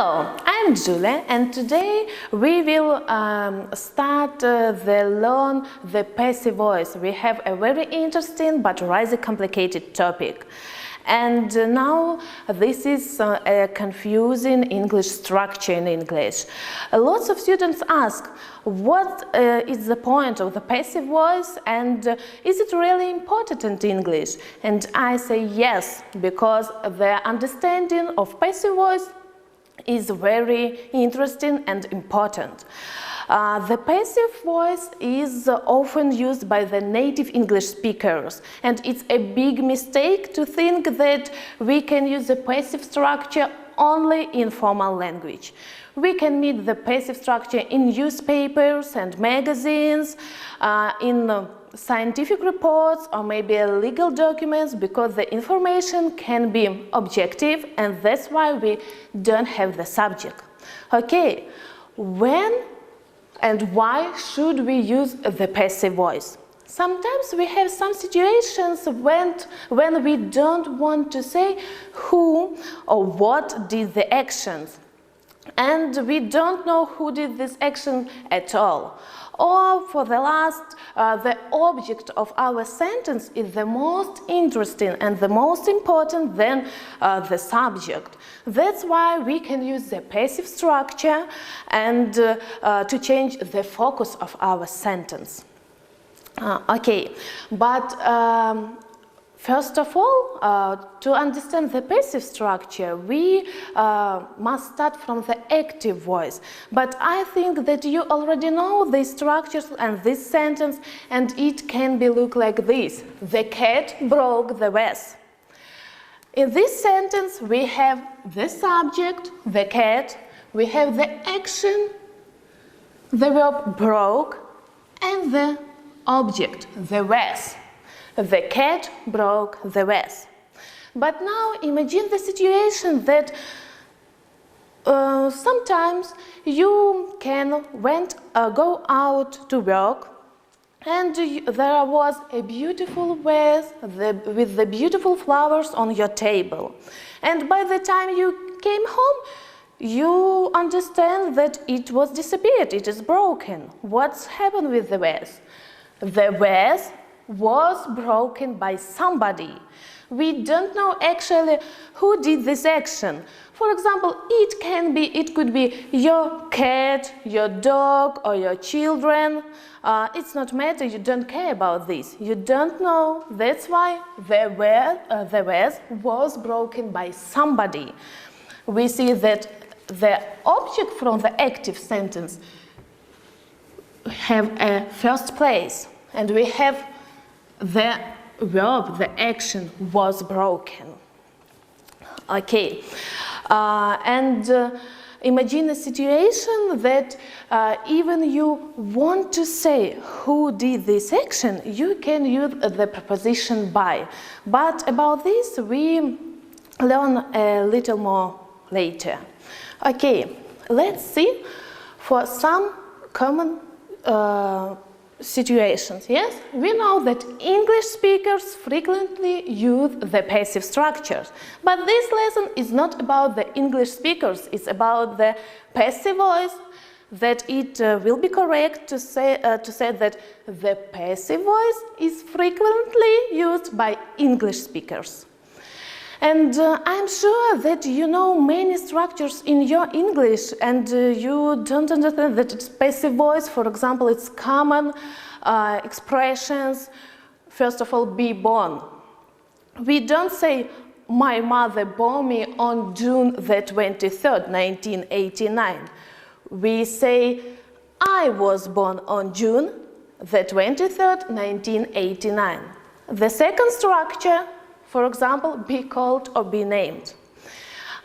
Hello, I'm Julia, and today we will start learn the passive voice. We have a very interesting but rather complicated topic. And now this is a confusing English structure in English. Lots of students ask, what is the point of the passive voice and is it really important in English? And I say yes, because the understanding of passive voice is very interesting and important. The passive voice is often used by the native English speakers, and it's a big mistake to think that we can use the passive structure only in formal language. We can meet the passive structure in newspapers and magazines, in scientific reports or maybe legal documents, because the information can be objective, and that's why we don't have the subject. Okay, when and why should we use the passive voice? Sometimes we have some situations when we don't want to say who or what did the actions, and we don't know who did this action at all. Or for the last, the object of our sentence is the most interesting and the most important than the subject. That's why we can use the passive structure and to change the focus of our sentence. Okay, but first of all, to understand the passive structure, we must start from the active voice. But I think that you already know these structures and this sentence, and it can be look like this. The cat broke the vase. In this sentence, we have the subject, the cat, we have the action, the verb broke, and the object, the vase. The cat broke the vase. But now imagine the situation that sometimes you can go out to work, and there was a beautiful vase with the beautiful flowers on your table. And by the time you came home, you understand that it was disappeared, it is broken. What's happened with the vase? The vase was broken by somebody. We don't know actually who did this action. For example, it could be your cat, your dog, or your children. It's not matter, you don't care about this. You don't know. That's why the vase was broken by somebody. We see that the object from the active sentence have a first place, and we have the verb, the action was broken. Okay, imagine a situation that even you want to say who did this action, you can use the preposition by. But about this we learn a little more later. Okay, let's see for some common situations. Yes, we know that English speakers frequently use the passive structures, but this lesson is not about the English speakers, it's about the passive voice, that it will be correct to say that the passive voice is frequently used by English speakers. And I'm sure that you know many structures in your English, and you don't understand that it's passive voice. For example, it's common expressions. First of all, be born. We don't say, my mother bore me on June the 23rd, 1989. We say, I was born on June the 23rd, 1989. The second structure, for example, be called or be named.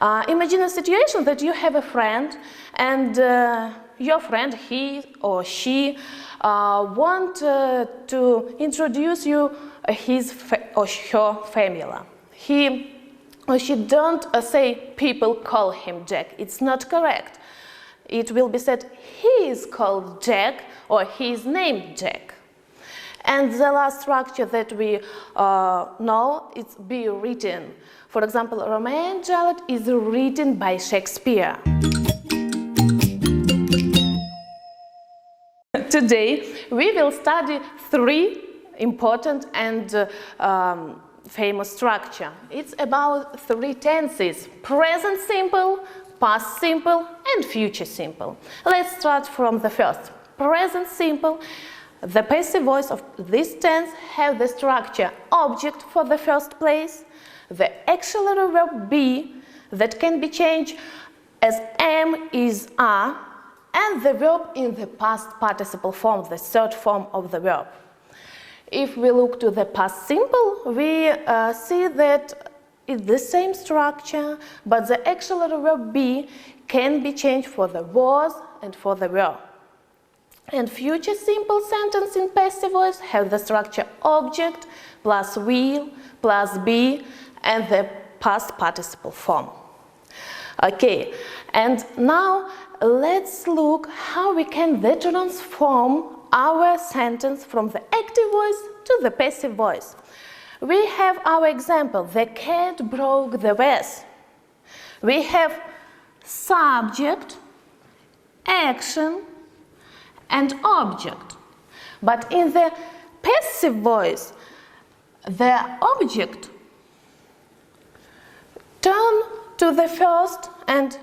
Imagine a situation that you have a friend, and your friend, he or she, want to introduce you his or her family. He or she don't say people call him Jack. It's not correct. It will be said he is called Jack or he is named Jack. And the last structure that we know is be written. For example, Romeo and Juliet is written by Shakespeare. Today we will study 3 important and famous structure. It's about 3 tenses: present simple, past simple and future simple. Let's start from the first. Present simple. The passive voice of this tense have the structure object for the first place, the auxiliary verb be that can be changed as am is are, and the verb in the past participle form, the third form of the verb. If we look to the past simple, we see that it's the same structure, but the auxiliary verb be can be changed for the was and for the were. And future simple sentence in passive voice have the structure object plus will plus be and the past participle form. Okay, and now let's look how we can transform our sentence from the active voice to the passive voice. We have our example, the cat broke the vase. We have subject, action, and object. But in the passive voice, the object turn to the first and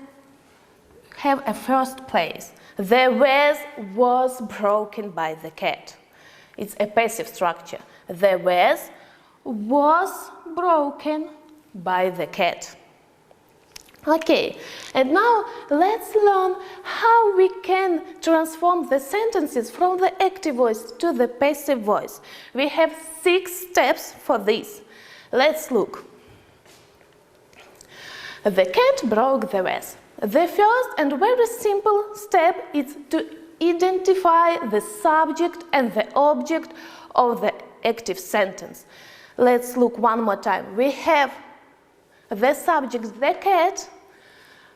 have a first place. The vase was broken by the cat. It's a passive structure. The vase was broken by the cat. Okay, and now let's learn how we can transform the sentences from the active voice to the passive voice. We have 6 steps for this. Let's look. The cat broke the vase. The first and very simple step is to identify the subject and the object of the active sentence. Let's look one more time. We have the subject, the cat,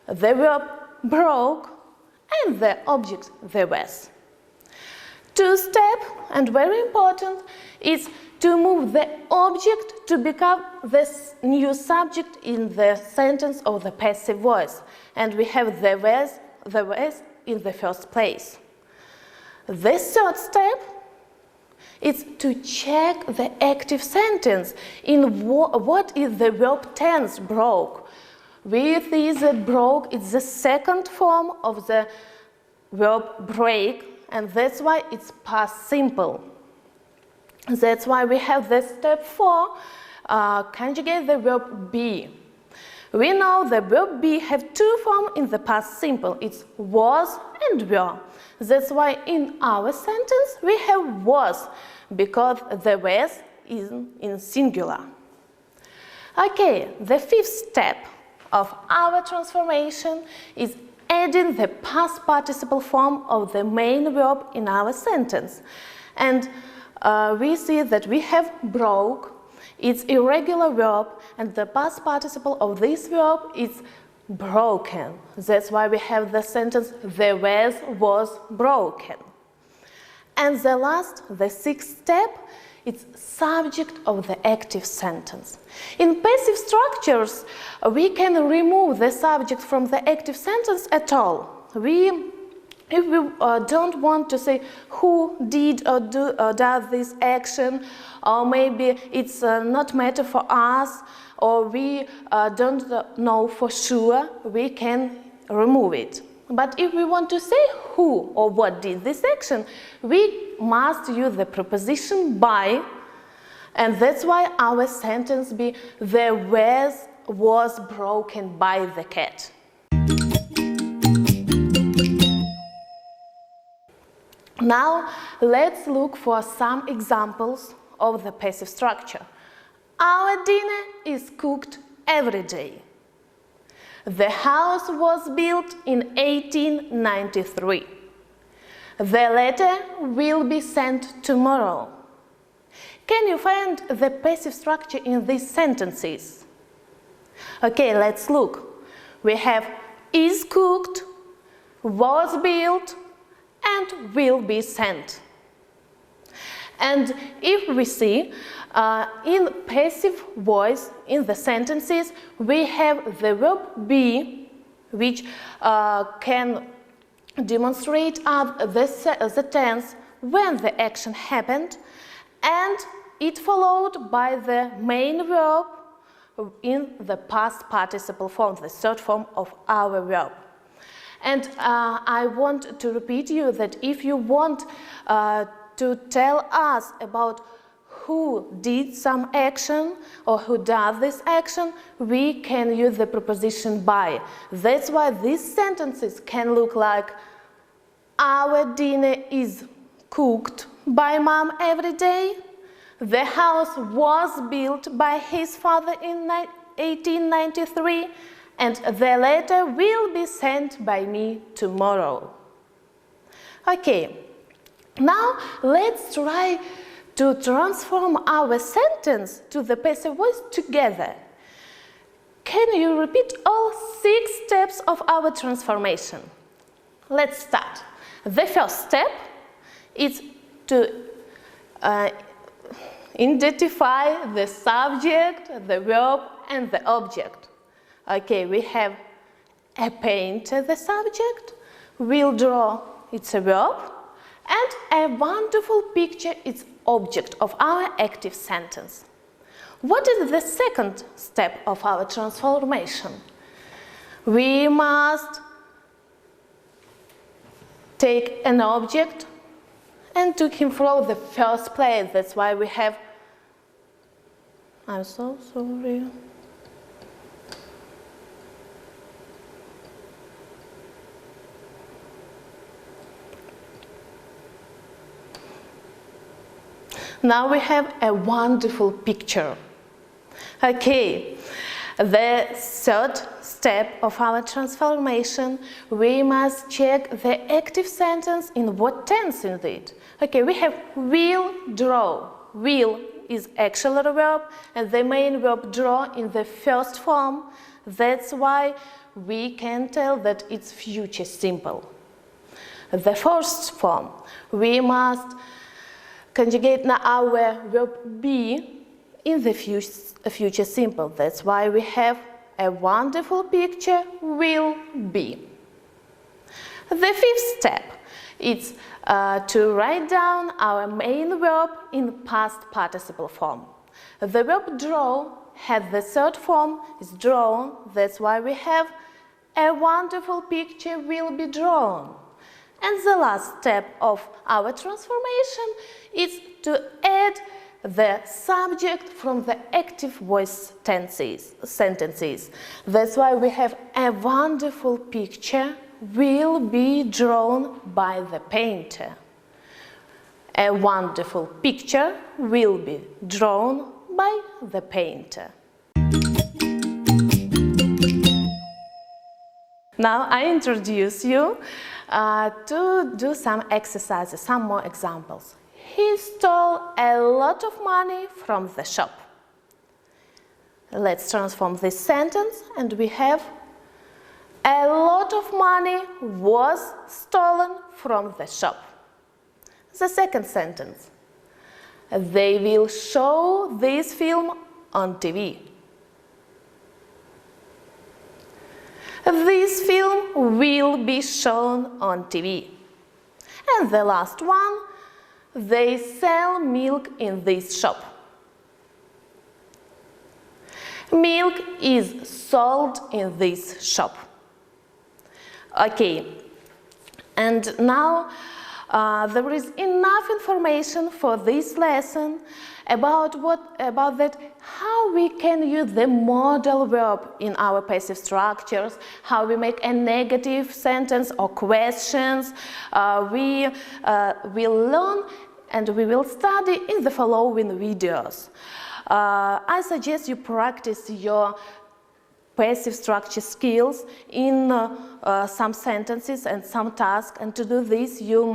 the verb broke, and the object, the vase. 2 step, and very important, is to move the object to become the new subject in the sentence of the passive voice. And we have the vase in the first place. The 3rd step is to check the active sentence in what is the verb tense broke. With this broke, it's the 2nd form of the verb break, and that's why it's past simple. That's why we have the step 4, conjugate the verb be. We know the verb be have 2 forms in the past simple. It's was and were. That's why in our sentence we have was, because the was is in singular. Okay, the 5th step of our transformation is adding the past participle form of the main verb in our sentence. And we see that we have broke, it's irregular verb, and the past participle of this verb is broken. That's why we have the sentence, the vase was broken. And the last, the 6th step, it's subject of the active sentence. In passive structures, we can remove the subject from the active sentence at all. If we don't want to say who did or does this action, or maybe it's not matter for us, or we don't know for sure, we can remove it. But if we want to say who or what did this action, we must use the preposition by, and that's why our sentence be the vase was broken by the cat. Now let's look for some examples of the passive structure. Our dinner is cooked every day. The house was built in 1893. The letter will be sent tomorrow. Can you find the passive structure in these sentences? Okay, let's look. We have is cooked, was built, and will be sent. And if we see in passive voice in the sentences, we have the verb be, which can demonstrate the tense when the action happened, and it followed by the main verb in the past participle form, the third form of our verb. And I want to repeat you that if you want to tell us about who did some action or who does this action, we can use the preposition by. That's why these sentences can look like: our dinner is cooked by Mom every day. The house was built by his father in 1893, and the letter will be sent by me tomorrow. Okay, now let's try to transform our sentence to the passive voice together. Can you repeat all 6 steps of our transformation? Let's start. The first step is to identify the subject, the verb, and the object. Okay, we have a painter, the subject, will draw, it's a verb, and a wonderful picture, it's object of our active sentence. What is the second step of our transformation? We must take an object and took him from the first place. That's why we have, I'm so sorry. Now we have a wonderful picture. Okay, the third step of our transformation, we must check the active sentence in what tense is it. Okay, we have will draw. Will is auxiliary verb and the main verb draw in the first form. That's why we can tell that it's future simple. The first form, we must conjugate now our verb be in the future simple. That's why we have a wonderful picture will be. The fifth step is to write down our main verb in past participle form. The verb draw has the third form, is drawn. That's why we have a wonderful picture will be drawn. And the last step of our transformation is to add the subject from the active voice sentences. That's why we have a wonderful picture will be drawn by the painter. A wonderful picture will be drawn by the painter. Now I introduce you to do some exercises, some more examples. He stole a lot of money from the shop. Let's transform this sentence and we have a lot of money was stolen from the shop. The second sentence. They will show this film on TV. This film will be shown on TV. And the last one, they sell milk in this shop. Milk is sold in this shop. Okay, and now there is enough information for this lesson about how we can use the modal verb in our passive structures, how we make a negative sentence or questions. We will learn and we will study in the following videos. I suggest you practice your passive structure skills in some sentences and some tasks, and to do this you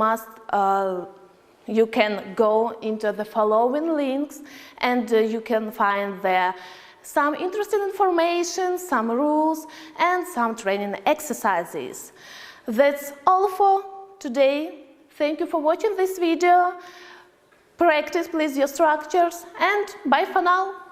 can go into the following links and you can find there some interesting information, some rules and some training exercises. That's all for today. Thank you for watching this video. Practice please your structures and bye for now.